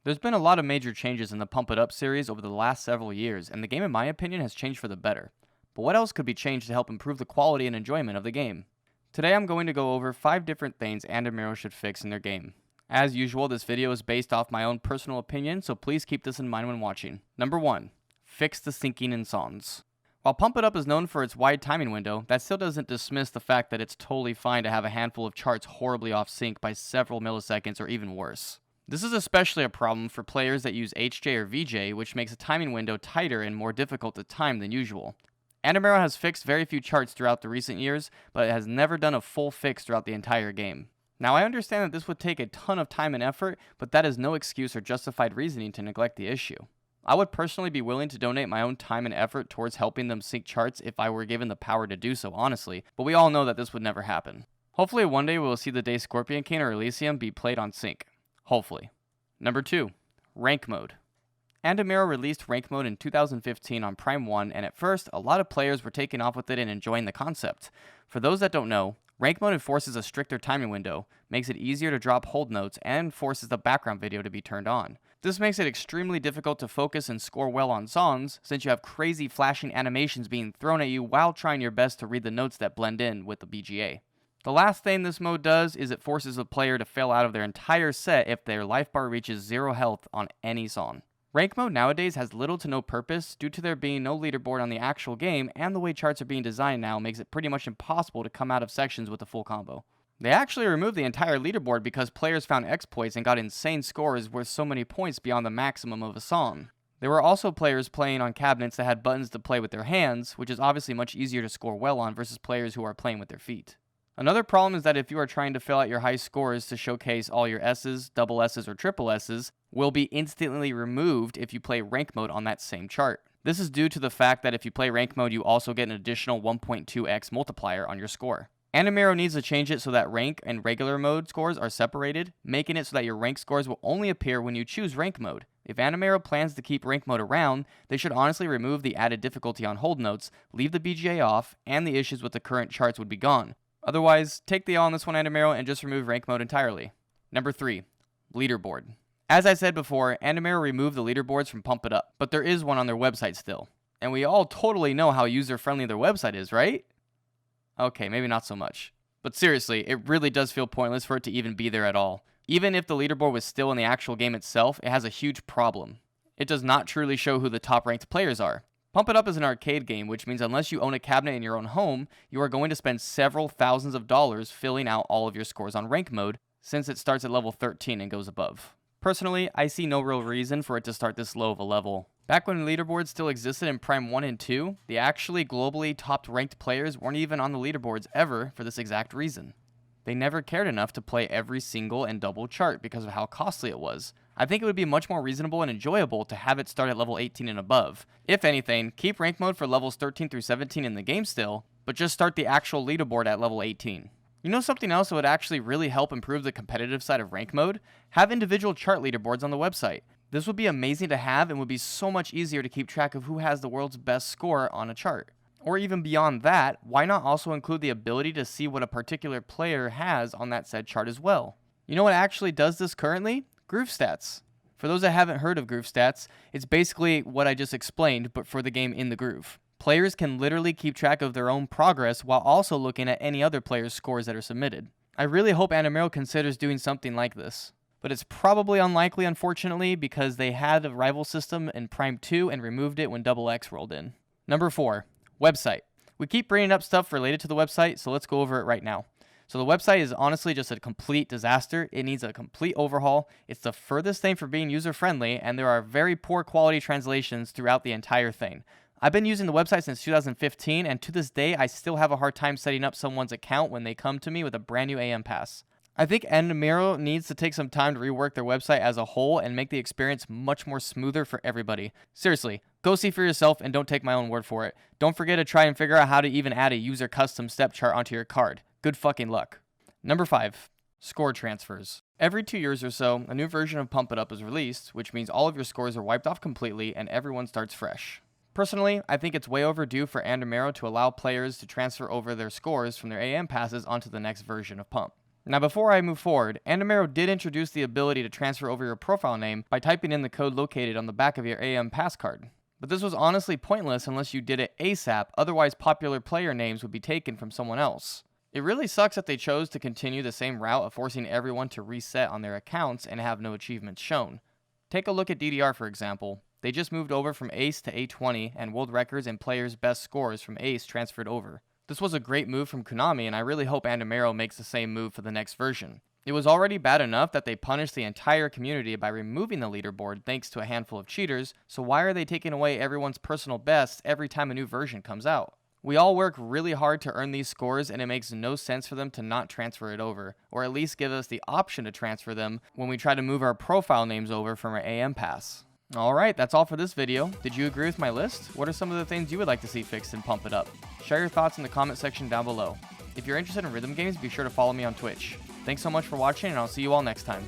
There's been a lot of major changes in the Pump It Up series over the last several years, and the game in my opinion has changed for the better. But what else could be changed to help improve the quality and enjoyment of the game? Today I'm going to go over 5 different things Andamiro should fix in their game. As usual, this video is based off my own personal opinion, so please keep this in mind when watching. Number 1. Fix the syncing in songs. While Pump It Up is known for its wide timing window, that still doesn't dismiss the fact that it's totally fine to have a handful of charts horribly off sync by several milliseconds or even worse. This is especially a problem for players that use HJ or VJ, which makes a timing window tighter and more difficult to time than usual. Andamiro has fixed very few charts throughout the recent years, but it has never done a full fix throughout the entire game. Now I understand that this would take a ton of time and effort, but that is no excuse or justified reasoning to neglect the issue. I would personally be willing to donate my own time and effort towards helping them sync charts if I were given the power to do so, honestly, but we all know that this would never happen. Hopefully one day we will see the day Scorpion King or Elysium be played on sync. Hopefully. Number 2. Rank Mode. Andamiro released Rank Mode in 2015 on Prime 1, and at first, a lot of players were taking off with it and enjoying the concept. For those that don't know, Rank Mode enforces a stricter timing window, makes it easier to drop hold notes, and forces the background video to be turned on. This makes it extremely difficult to focus and score well on songs, since you have crazy flashing animations being thrown at you while trying your best to read the notes that blend in with the BGA. The last thing this mode does is it forces a player to fail out of their entire set if their life bar reaches 0 health on any song. Rank mode nowadays has little to no purpose due to there being no leaderboard on the actual game, and the way charts are being designed now makes it pretty much impossible to come out of sections with a full combo. They actually removed the entire leaderboard because players found exploits and got insane scores worth so many points beyond the maximum of a song. There were also players playing on cabinets that had buttons to play with their hands, which is obviously much easier to score well on versus players who are playing with their feet. Another problem is that if you are trying to fill out your high scores to showcase all your S's, double S's, or triple S's, will be instantly removed if you play rank mode on that same chart. This is due to the fact that if you play rank mode, you also get an additional 1.2x multiplier on your score. Andamiro needs to change it so that rank and regular mode scores are separated, making it so that your rank scores will only appear when you choose rank mode. If Andamiro plans to keep rank mode around, they should honestly remove the added difficulty on hold notes, leave the BGA off, and the issues with the current charts would be gone. Otherwise, take the L on this one, Andamiro, and just remove rank mode entirely. Number 3. Leaderboard. As I said before, Andamiro removed the leaderboards from Pump It Up, but there is one on their website still. And we all totally know how user-friendly their website is, right? Okay, maybe not so much. But seriously, it really does feel pointless for it to even be there at all. Even if the leaderboard was still in the actual game itself, it has a huge problem. It does not truly show who the top-ranked players are. Pump It Up is an arcade game, which means unless you own a cabinet in your own home, you are going to spend several thousands of dollars filling out all of your scores on rank mode, since it starts at level 13 and goes above. Personally, I see no real reason for it to start this low of a level. Back when leaderboards still existed in Prime 1 and 2, the actually globally top ranked players weren't even on the leaderboards ever for this exact reason. They never cared enough to play every single and double chart because of how costly it was. I think it would be much more reasonable and enjoyable to have it start at level 18 and above. If anything, keep rank mode for levels 13 through 17 in the game still, but just start the actual leaderboard at level 18. You know something else that would actually really help improve the competitive side of rank mode? Have individual chart leaderboards on the website. This would be amazing to have and would be so much easier to keep track of who has the world's best score on a chart. Or even beyond that, why not also include the ability to see what a particular player has on that said chart as well? You know what actually does this currently? Groove Stats. For those that haven't heard of Groove Stats, it's basically what I just explained, but for the game in the groove. Players can literally keep track of their own progress while also looking at any other player's scores that are submitted. I really hope Andamiro considers doing something like this. But it's probably unlikely, unfortunately, because they had a rival system in Prime 2 and removed it when Double X rolled in. Number 4. Website. We keep bringing up stuff related to the website, so let's go over it right now. So the website is honestly just a complete disaster. It needs a complete overhaul. It's the furthest thing from being user-friendly, and there are very poor quality translations throughout the entire thing. I've been using the website since 2015, and to this day, I still have a hard time setting up someone's account when they come to me with a brand new AM pass. I think Andamiro needs to take some time to rework their website as a whole and make the experience much more smoother for everybody. Seriously, go see for yourself and don't take my own word for it. Don't forget to try and figure out how to even add a user custom step chart onto your card. Good fucking luck. Number 5. Score transfers. Every 2 years or so, a new version of Pump It Up is released, which means all of your scores are wiped off completely and everyone starts fresh. Personally, I think it's way overdue for Andamiro to allow players to transfer over their scores from their AM passes onto the next version of Pump. Now before I move forward, Andamero did introduce the ability to transfer over your profile name by typing in the code located on the back of your AM pass card. But this was honestly pointless unless you did it ASAP, otherwise popular player names would be taken from someone else. It really sucks that they chose to continue the same route of forcing everyone to reset on their accounts and have no achievements shown. Take a look at DDR for example. They just moved over from Ace to A20 and world records and players' best scores from Ace transferred over. This was a great move from Konami, and I really hope Andamero makes the same move for the next version. It was already bad enough that they punished the entire community by removing the leaderboard thanks to a handful of cheaters, so why are they taking away everyone's personal best every time a new version comes out? We all work really hard to earn these scores, and it makes no sense for them to not transfer it over, or at least give us the option to transfer them when we try to move our profile names over from our AM pass. Alright, that's all for this video. Did you agree with my list? What are some of the things you would like to see fixed and Pump It Up? Share your thoughts in the comment section down below. If you're interested in rhythm games, be sure to follow me on Twitch. Thanks so much for watching, and I'll see you all next time.